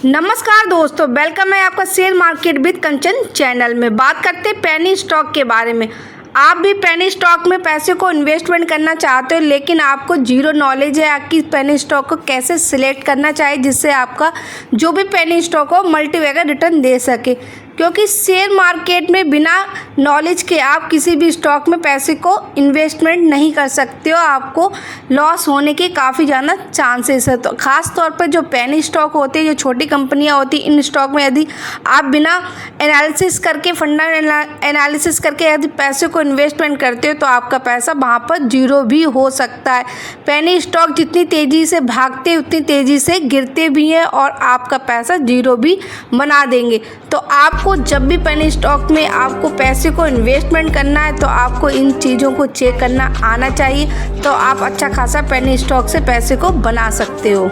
नमस्कार दोस्तों, वेलकम है आपका share market with Kanchan channel में। बात करते हैं पेनी स्टॉक के बारे में। आप भी पेनी स्टॉक में पैसे को इन्वेस्टमेंट करना चाहते हो, लेकिन आपको जीरो नॉलेज है कि पेनी स्टॉक को कैसे सिलेक्ट करना चाहिए जिससे आपका जो भी पेनी स्टॉक हो मल्टीबैगर रिटर्न दे सके। क्योंकि शेयर मार्केट में बिना नॉलेज के आप किसी भी स्टॉक में पैसे को इन्वेस्टमेंट नहीं कर सकते हो, आपको लॉस होने के काफ़ी ज़्यादा चांसेस है। तो ख़ास तौर पर जो पेनी स्टॉक होते हैं, जो छोटी कंपनियां होती हैं, इन स्टॉक में यदि आप बिना एनालिसिस करके फंडामेंटल एनालिसिस करके यदि पैसे को इन्वेस्टमेंट करते हो तो आपका पैसा वहाँ पर जीरो भी हो सकता है। पेनी स्टॉक जितनी तेज़ी से भागते हैं उतनी तेज़ी से गिरते भी हैं और आपका पैसा जीरो भी बना देंगे। तो आपको जब भी पेनी स्टॉक में आपको पैसे को इन्वेस्टमेंट करना है तो आपको इन चीज़ों को चेक करना आना चाहिए, तो आप अच्छा खासा पेनी स्टॉक से पैसे को बना सकते हो।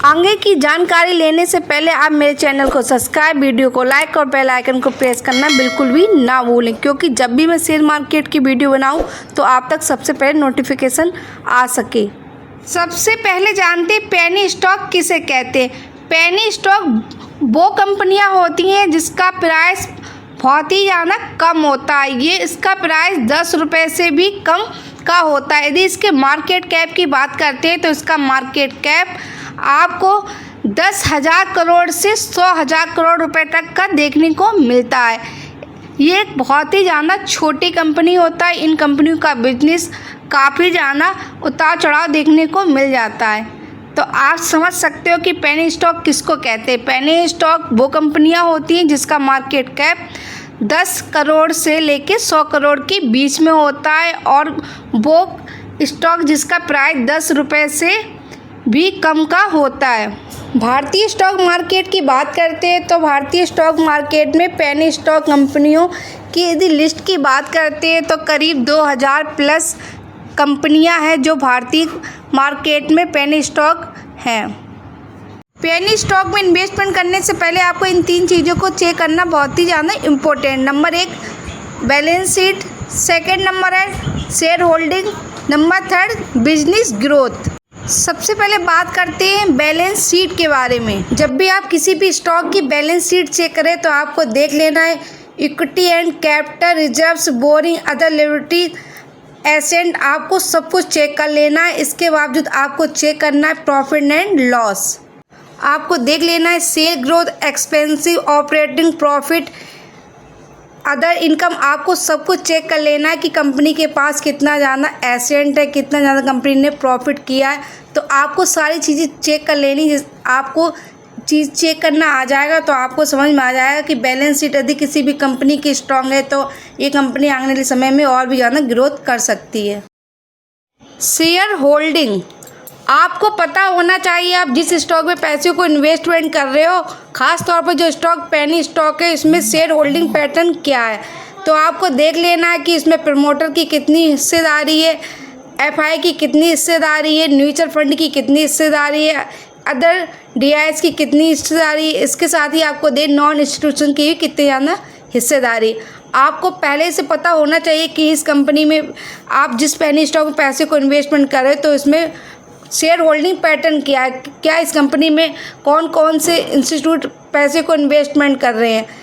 आगे की जानकारी लेने से पहले आप मेरे चैनल को सब्सक्राइब, वीडियो को लाइक और बेल आइकन को प्रेस करना बिल्कुल भी ना भूलें, क्योंकि जब भी मैं शेयर मार्केट की वीडियो बनाऊं तो आप तक सबसे पहले नोटिफिकेशन आ सके। सबसे पहले जानते हैं पेनी स्टॉक किसे कहते हैं। पेनी स्टॉक वो कंपनियां होती हैं जिसका प्राइस बहुत ही ज़्यादा कम होता है। ये इसका प्राइस 10 रुपये से भी कम का होता है। यदि इसके मार्केट कैप की बात करते हैं तो इसका मार्केट कैप आपको 10,000 करोड़ से 100,000 करोड़ रुपए तक का देखने को मिलता है। ये एक बहुत ही ज़्यादा छोटी कंपनी होता है। इन कंपनियों का बिजनेस काफ़ी ज़्यादा उतार चढ़ाव देखने को मिल जाता है। तो आप समझ सकते हो कि पेनी स्टॉक किसको कहते हैं। पेनी स्टॉक वो कंपनियां होती हैं जिसका मार्केट कैप 10 करोड़ से लेके 100 करोड़ के बीच में होता है, और वो स्टॉक जिसका प्राइस 10 रुपये से भी कम का होता है। भारतीय स्टॉक मार्केट की बात करते हैं तो भारतीय स्टॉक मार्केट में पेनी स्टॉक कंपनियों की यदि लिस्ट की बात करते हैं तो करीब 2000 प्लस कंपनियां हैं जो भारतीय मार्केट में पेनी स्टॉक हैं। पेनी स्टॉक में इन्वेस्टमेंट करने से पहले आपको इन 3 चीज़ों को चेक करना बहुत ही ज़्यादा इम्पोर्टेंट। नंबर 1 बैलेंस शीट, सेकंड नंबर है share holding, number 3 business growth. सबसे पहले बात करते हैं बैलेंस शीट के बारे में। जब भी आप किसी भी स्टॉक की बैलेंस शीट चेक करें तो आपको देख लेना है equity and capital reserves, boring, other liability, asset, आपको सब कुछ चेक कर लेना है। इसके बावजूद आपको चेक करना है प्रॉफिट एंड लॉस। आपको देख लेना है sale growth, expensive, operating profit, other income, आपको सब कुछ चेक कर लेना है कि कंपनी के पास कितना ज़्यादा एसेट है, कितना ज़्यादा कंपनी ने प्रॉफिट किया है। तो आपको सारी चीज़ें चेक कर लेनी। आपको चीज़ चेक करना आ जाएगा तो आपको समझ में आ जाएगा कि बैलेंस शीट यदि किसी भी कंपनी की स्ट्रांग है तो ये कंपनी आने वाले समय में और भी ज़्यादा ग्रोथ कर सकती है। शेयर होल्डिंग, आपको पता होना चाहिए आप जिस स्टॉक में पैसे को इन्वेस्टमेंट कर रहे हो, ख़ास तौर पर जो स्टॉक पेनी स्टॉक है, इसमें शेयर होल्डिंग पैटर्न क्या है। तो आपको देख लेना है कि इसमें प्रमोटर की कितनी हिस्सेदारी है, एफआई की कितनी हिस्सेदारी है, म्यूचुअल फंड की कितनी हिस्सेदारी है, अदर डीआईएस की कितनी हिस्सेदारी है। इसके साथ ही आपको नॉन इंस्टीट्यूशन की भी कितनी ज़्यादा हिस्सेदारी। आपको पहले से पता होना चाहिए कि इस कंपनी में आप जिस पेनी स्टॉक में पैसे को इन्वेस्टमेंट कर रहे हो तो इसमें शेयर होल्डिंग पैटर्न क्या है, क्या इस कंपनी में कौन कौन से इंस्टीट्यूट पैसे को इन्वेस्टमेंट कर रहे हैं।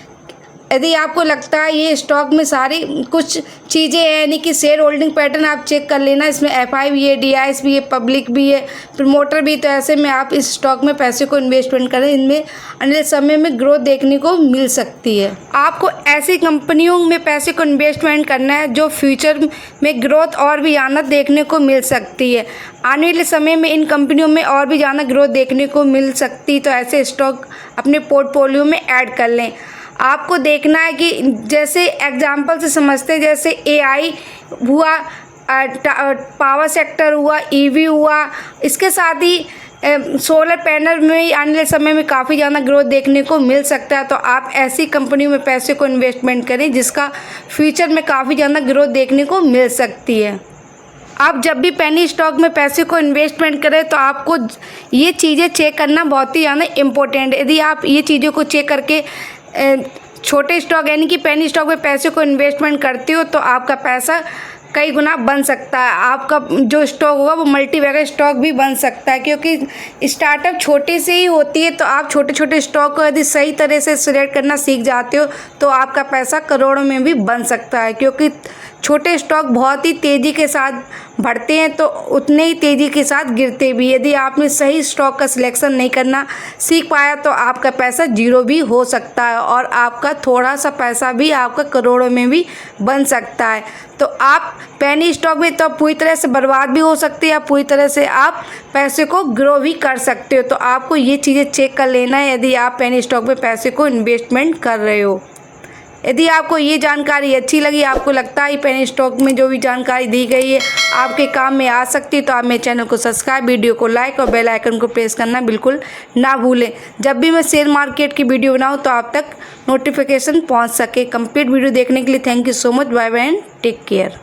यदि आपको लगता है ये स्टॉक में सारी कुछ चीज़ें हैं, यानी कि शेयर होल्डिंग पैटर्न आप चेक कर लेना, इसमें एफआई भी है, डीआईएस भी है, पब्लिक भी है, प्रमोटर भी, तो ऐसे में आप इस स्टॉक में पैसे को इन्वेस्टमेंट करें। इनमें अगले समय में ग्रोथ देखने को मिल सकती है। आपको ऐसी कंपनियों में पैसे को इन्वेस्टमेंट करना है जो फ्यूचर में ग्रोथ और भी ज़्यादा देखने को मिल सकती है। आने वाले समय में इन कंपनियों में और भी ज़्यादा ग्रोथ देखने को मिल सकती, तो ऐसे स्टॉक अपने पोर्टफोलियो में ऐड कर लें। आपको देखना है कि जैसे एग्जांपल से समझते हैं, जैसे एआई हुआ, पावर सेक्टर हुआ, ईवी हुआ, इसके साथ ही सोलर पैनल में आने वाले समय में काफ़ी ज़्यादा ग्रोथ देखने को मिल सकता है। तो आप ऐसी कंपनियों में पैसे को इन्वेस्टमेंट करें जिसका फ्यूचर में काफ़ी ज़्यादा ग्रोथ देखने को मिल सकती है। आप जब भी पेनी स्टॉक में पैसे को इन्वेस्टमेंट करें तो आपको ये चीज़ें चेक करना बहुत ही ज़्यादा इम्पोर्टेंट है। यदि आप ये चीज़ों को चेक करके छोटे स्टॉक यानी कि पेनी स्टॉक में पैसे को इन्वेस्टमेंट करते हो तो आपका पैसा कई गुना बन सकता है। आपका जो स्टॉक होगा वो मल्टीबैगर स्टॉक भी बन सकता है, क्योंकि स्टार्टअप छोटे से ही होती है। तो आप छोटे छोटे स्टॉक को यदि सही तरह से सिलेक्ट करना सीख जाते हो तो आपका पैसा करोड़ों में भी बन सकता है, क्योंकि छोटे स्टॉक बहुत ही तेज़ी के साथ बढ़ते हैं तो उतने ही तेज़ी के साथ गिरते भी। यदि आपने सही स्टॉक का सिलेक्शन नहीं करना सीख पाया तो आपका पैसा जीरो भी हो सकता है और आपका थोड़ा सा पैसा भी आपका करोड़ों में भी बन सकता है। तो आप पेनी स्टॉक में तो पूरी तरह से बर्बाद भी हो सकते हैं या पूरी तरह से आप पैसे को ग्रो भी कर सकते हो। तो आपको ये चीज़ें चेक कर लेना है यदि आप पेनी स्टॉक में पैसे को इन्वेस्टमेंट कर रहे हो। यदि आपको ये जानकारी अच्छी लगी, आपको लगता है पेनी स्टॉक में जो भी जानकारी दी गई है आपके काम में आ सकती है, तो आप मेरे चैनल को सब्सक्राइब, वीडियो को लाइक और बेल आइकन को प्रेस करना बिल्कुल ना भूलें। जब भी मैं शेयर मार्केट की वीडियो बनाऊं तो आप तक नोटिफिकेशन पहुंच सके। कंप्लीट वीडियो देखने के लिए thank you so much. Bye bye and take care.